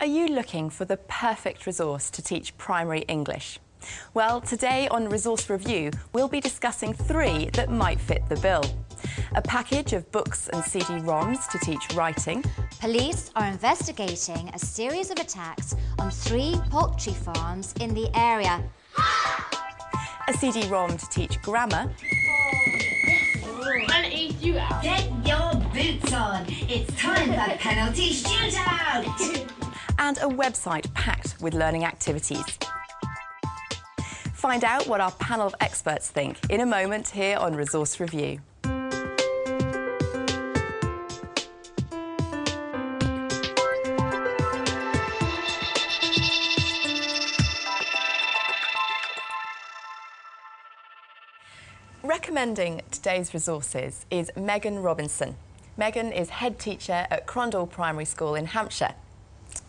Are you looking for the perfect resource to teach primary English? Well, today on Resource Review, we'll be discussing 3 that might fit the bill. A package of books and CD-ROMs to teach writing. Police are investigating a series of attacks on 3 poultry farms in the area. A CD-ROM to teach grammar. Get your boots on. It's time for penalty shootout. And a website packed with learning activities. Find out what our panel of experts think in a moment here on Resource Review. Recommending today's resources is Megan Robinson. Megan is head teacher at Crondall Primary School in Hampshire.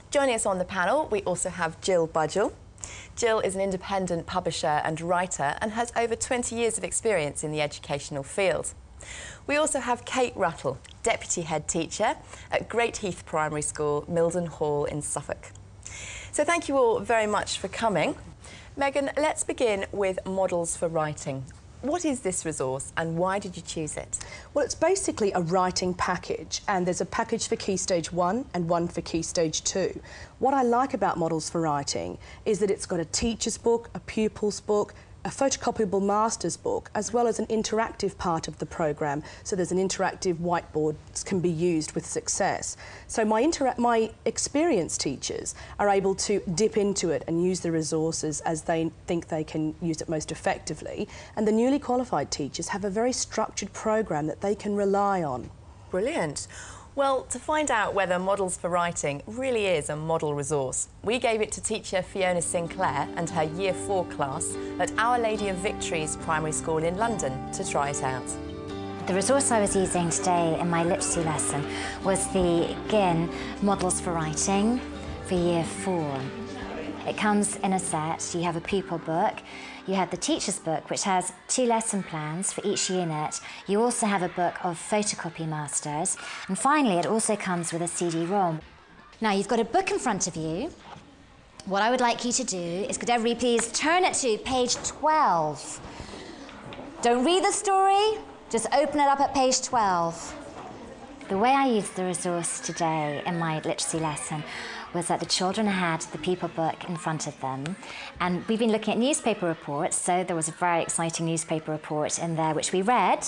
Joining us on the panel, we also have Jill Budgell. Jill is an independent publisher and writer and has over 20 years of experience in the educational field. We also have Kate Ruttle, deputy head teacher at Great Heath Primary School, Milden Hall in Suffolk. So thank you all very much for coming. Megan, let's begin with Models for Writing. What is this resource and why did you choose it? Well, it's basically a writing package, and there's a package for Key Stage 1 and one for Key Stage 2. What I like about Models for Writing is that it's got a teacher's book, a pupil's book, a photocopyable master's book, as well as an interactive part of the program. So there's an interactive whiteboard that can be used with success. So my experienced teachers are able to dip into it and use the resources as they think they can use it most effectively. And the newly qualified teachers have a very structured program that they can rely on. Brilliant. Well, to find out whether Models for Writing really is a model resource, we gave it to teacher Fiona Sinclair and her Year 4 class at Our Lady of Victories Primary School in London to try it out. The resource I was using today in my literacy lesson was the GIN Models for Writing for Year 4. It comes in a set. You have a pupil book, you have the teacher's book, which has 2 lesson plans for each unit. You also have a book of photocopy masters. And finally, it also comes with a CD-ROM. Now, you've got a book in front of you. What I would like you to do is, could everybody please turn it to page 12. Don't read the story, just open it up at page 12. The way I used the resource today in my literacy lesson was that the children had the pupil book in front of them, and we've been looking at newspaper reports, so there was a very exciting newspaper report in there which we read,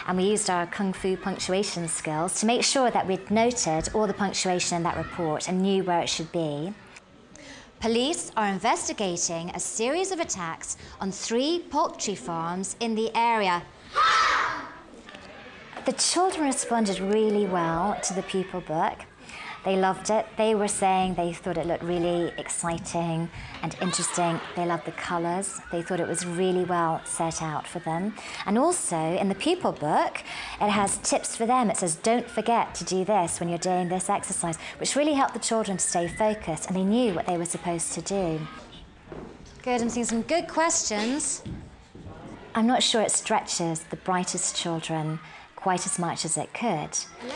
and we used our Kung Fu punctuation skills to make sure that we'd noted all the punctuation in that report and knew where it should be. Police are investigating a series of attacks on 3 poultry farms in the area. The children responded really well to the pupil book. They loved it. They were saying they thought it looked really exciting and interesting. They loved the colours. They thought it was really well set out for them. And also, in the pupil book, it has tips for them. It says, don't forget to do this when you're doing this exercise, which really helped the children to stay focused, and they knew what they were supposed to do. Good, I'm seeing some good questions. I'm not sure it stretches the brightest children quite as much as it could,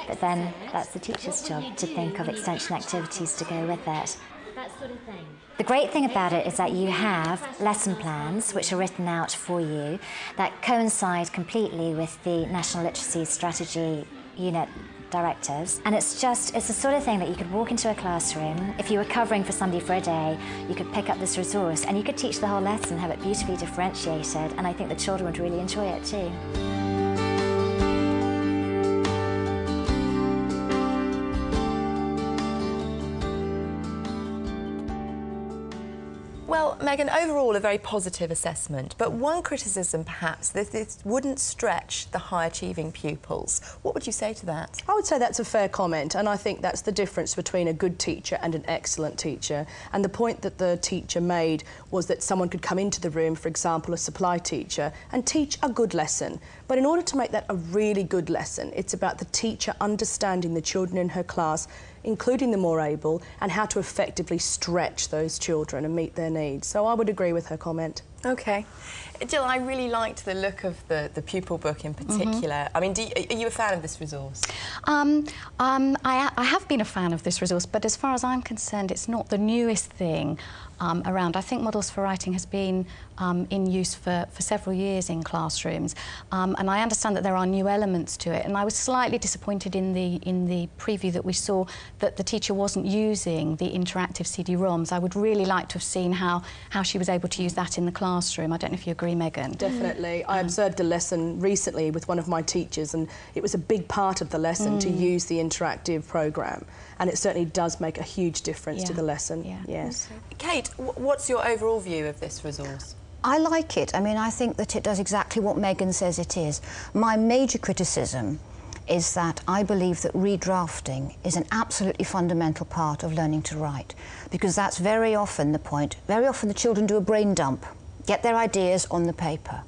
but then that's the teacher's job to think of extension activities to go with it. That sort of thing. The great thing about it is that you have lesson plans which are written out for you that coincide completely with the National Literacy Strategy Unit directives, and it's the sort of thing that you could walk into a classroom. If you were covering for somebody for a day, you could pick up this resource and you could teach the whole lesson, have it beautifully differentiated, and I think the children would really enjoy it too. Well, Megan, overall a very positive assessment, but one criticism perhaps that this wouldn't stretch the high-achieving pupils. What would you say to that? I would say that's a fair comment, and I think that's the difference between a good teacher and an excellent teacher. And the point that the teacher made was that someone could come into the room, for example, a supply teacher, and teach a good lesson. But in order to make that a really good lesson, it's about the teacher understanding the children in her class, including the more able, and how to effectively stretch those children and meet their needs. So I would agree with her comment. OK. Jill, I really liked the look of the pupil book in particular. I mean, are you a fan of this resource? I have been a fan of this resource, but as far as I'm concerned, it's not the newest thing around. I think Models for Writing has been in use for several years in classrooms, and I understand that there are new elements to it. And I was slightly disappointed in the preview that we saw that the teacher wasn't using the interactive CD-ROMs. I would really like to have seen how she was able to use that in the classroom. I don't know if you agree, Megan. Definitely. I observed a lesson recently with one of my teachers, and it was a big part of the lesson to use the interactive program, and it certainly does make a huge difference to the lesson. Yeah. Yes. Kate, what's your overall view of this resource? I like it. I mean, I think that it does exactly what Megan says it is. My major criticism is that I believe that redrafting is an absolutely fundamental part of learning to write, because that's very often the point. Very often the children do a brain dump, get their ideas on the paper.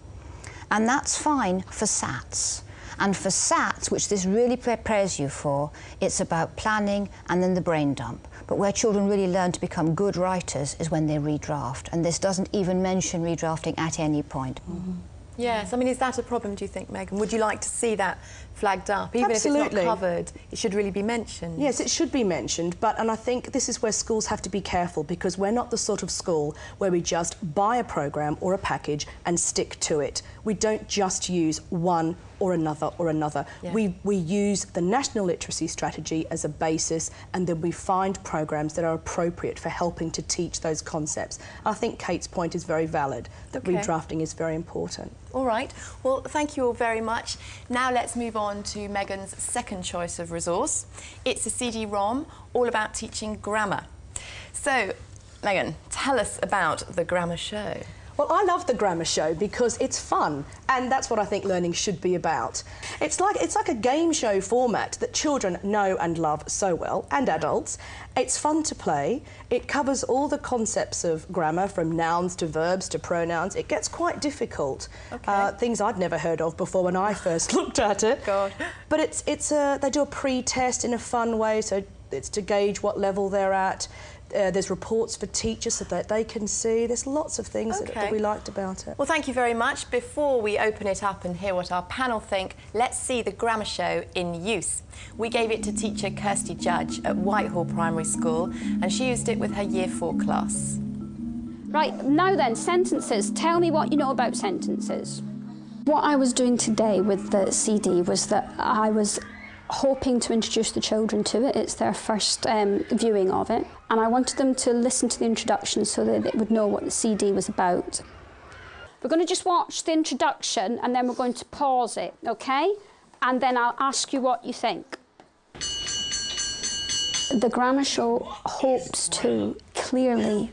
And that's fine for SATs. And for SATs, which this really prepares you for, it's about planning and then the brain dump. But where children really learn to become good writers is when they redraft. And this doesn't even mention redrafting at any point. Yes, I mean, is that a problem, do you think, Megan? Would you like to see that flagged up? Even Absolutely. if it's not covered, it should really be mentioned. Yes, it should be mentioned, and I think this is where schools have to be careful, because we're not the sort of school where we just buy a program or a package and stick to it. We don't just use one or another or another. Yeah. We use the National Literacy Strategy as a basis, and then we find programs that are appropriate for helping to teach those concepts. I think Kate's point is very valid, that redrafting is very important. All right. Well, thank you all very much. Now let's move on to Megan's second choice of resource. It's a CD-ROM all about teaching grammar. So, Megan, tell us about the Grammar Show. Well, I love the Grammar Show because it's fun, and that's what I think learning should be about. It's like a game show format that children know and love so well, and adults. It's fun to play. It covers all the concepts of grammar, from nouns to verbs to pronouns. It gets quite difficult. Things I'd never heard of before when I first looked at it. God. But they do a pre-test in a fun way, so it's to gauge what level they're at. There's reports for teachers so that they can see. There's lots of things that we liked about it. Well, thank you very much. Before we open it up and hear what our panel think, let's see the Grammar Show in use. We gave it to teacher Kirsty Judge at Whitehall Primary School, and she used it with her Year 4 class. Right, now then, sentences. Tell me what you know about sentences. What I was doing today with the CD was that I was hoping to introduce the children to it. It's their first viewing of it, and I wanted them to listen to the introduction so that they would know what the CD was about. We're going to just watch the introduction and then we're going to pause it, okay? And then I'll ask you what you think. The Grammar Show hopes to clearly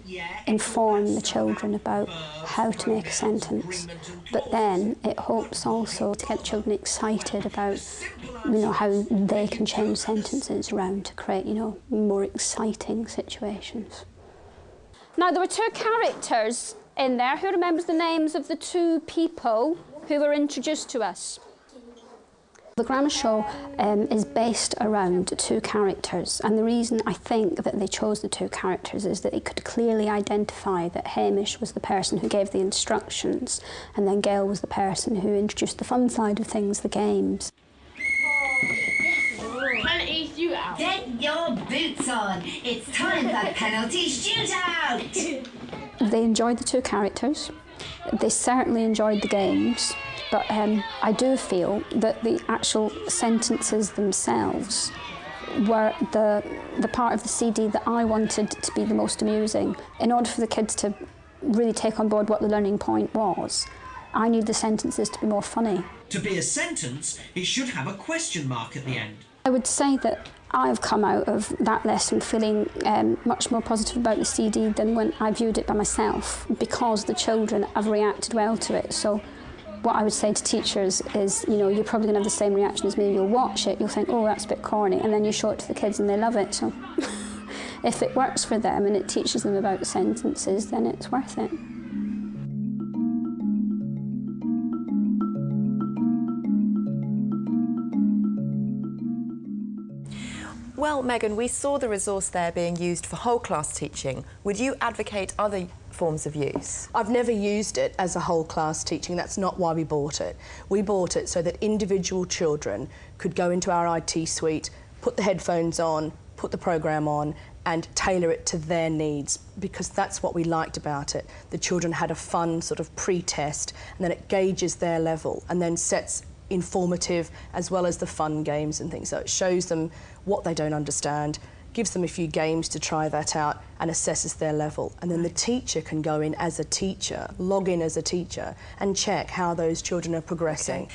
inform the children about how to make a sentence, but then it hopes also to get children excited about, how they can change sentences around to create, more exciting situations. Now, there were two characters in there. Who remembers the names of the two people who were introduced to us? The Grammar Show is based around two characters, and the reason I think that they chose the two characters is that they could clearly identify that Hamish was the person who gave the instructions, and then Gail was the person who introduced the fun side of things, the games. Penalty shootout. Get your boots on. It's time for penalty shootout. They enjoyed the two characters. They certainly enjoyed the games. But I do feel that the actual sentences themselves were the part of the CD that I wanted to be the most amusing. In order for the kids to really take on board what the learning point was, I need the sentences to be more funny. To be a sentence, it should have a question mark at the end. I would say that I've come out of that lesson feeling much more positive about the CD than when I viewed it by myself, because the children have reacted well to it. So what I would say to teachers is, you're probably going to have the same reaction as me. You'll watch it, you'll think, oh, that's a bit corny, and then you show it to the kids and they love it. So if it works for them and it teaches them about sentences, then it's worth it. Well, Megan, we saw the resource there being used for whole class teaching. Would you advocate other forms of use? I've never used it as a whole class teaching. That's not why we bought it. We bought it so that individual children could go into our IT suite, put the headphones on, put the program on and tailor it to their needs, because that's what we liked about it. The children had a fun sort of pre-test and then it gauges their level and then sets informative as well as the fun games and things. So it shows them what they don't understand, gives them a few games to try that out and assesses their level. And then the teacher can go in as a teacher, log in as a teacher and check how those children are progressing.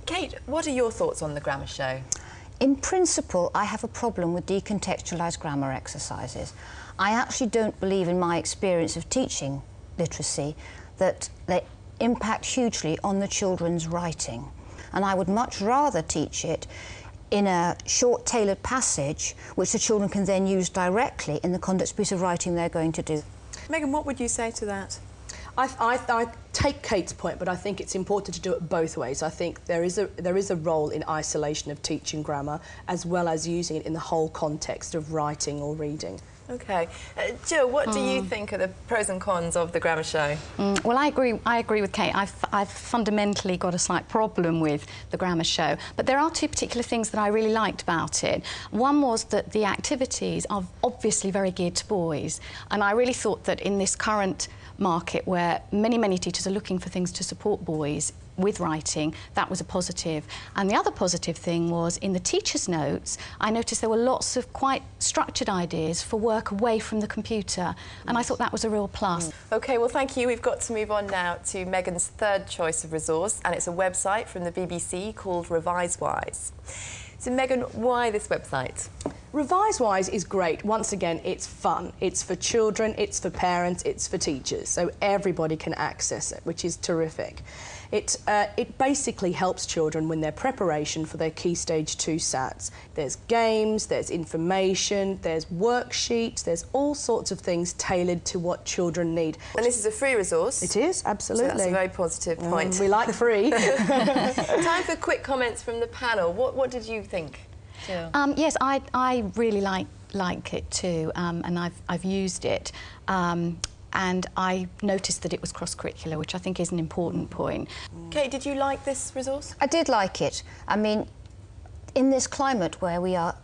Okay. Kate, what are your thoughts on the Grammar Show? In principle, I have a problem with decontextualised grammar exercises. I actually don't believe, in my experience of teaching literacy, that they impact hugely on the children's writing. And I would much rather teach it in a short tailored passage which the children can then use directly in the context piece of writing they're going to do. Megan, what would you say to that? I take Kate's point, but I think it's important to do it both ways. I think there is a role in isolation of teaching grammar as well as using it in the whole context of writing or reading. Okay. Jill, what do you think are the pros and cons of the Grammar Show? Well, I agree with Kate. I've fundamentally got a slight problem with the Grammar Show, but there are two particular things that I really liked about it. One was that the activities are obviously very geared to boys, and I really thought that in this current market where many teachers are looking for things to support boys with writing, that was a positive. And the other positive thing was in the teacher's notes, I noticed there were lots of quite structured ideas for work away from the computer, and I thought that was a real plus. OK, well, thank you. We've got to move on now to Megan's third choice of resource, and it's a website from the BBC called ReviseWise. So, Megan, why this website? ReviseWise is great. Once again, it's fun. It's for children, it's for parents, it's for teachers, so everybody can access it, which is terrific. It basically helps children with their preparation for their Key Stage 2 SATs. There's games, there's information, there's worksheets, there's all sorts of things tailored to what children need. And this is a free resource? It is, absolutely. So that's a very positive point. We like free. Time for quick comments from the panel. What did you think, Jill? Yes, I really like it too, and I've used it. And I noticed that it was cross-curricular, which I think is an important point. Kate, did you like this resource? I did like it. I mean, in this climate where we are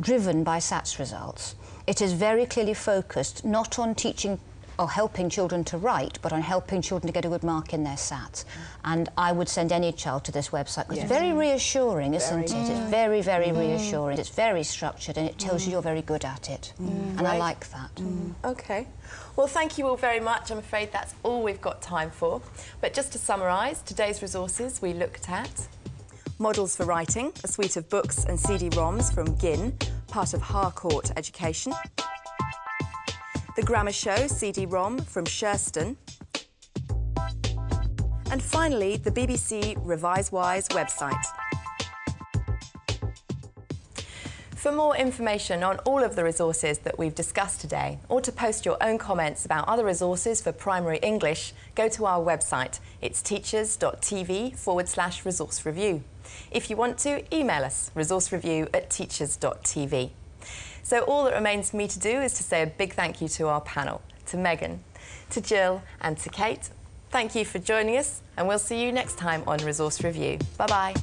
driven by SATs results, it is very clearly focused not on teaching or helping children to write, but on helping children to get a good mark in their SATs. And I would send any child to this website, because it's very reassuring, isn't it? It's very, very reassuring. It's very structured and it tells you you're very good at it. And I like that. OK. Well, thank you all very much. I'm afraid that's all we've got time for. But just to summarise, today's resources we looked at Models for Writing, a suite of books and CD-ROMs from GIN, part of Harcourt Education. The Grammar Show CD-ROM from Shurston. And finally, the BBC ReviseWise website. For more information on all of the resources that we've discussed today, or to post your own comments about other resources for primary English, go to our website. It's teachers.tv/resource review. If you want to, email us, resourcereview@teachers.tv. So all that remains for me to do is to say a big thank you to our panel, to Megan, to Jill and to Kate. Thank you for joining us, and we'll see you next time on Resource Review. Bye-bye.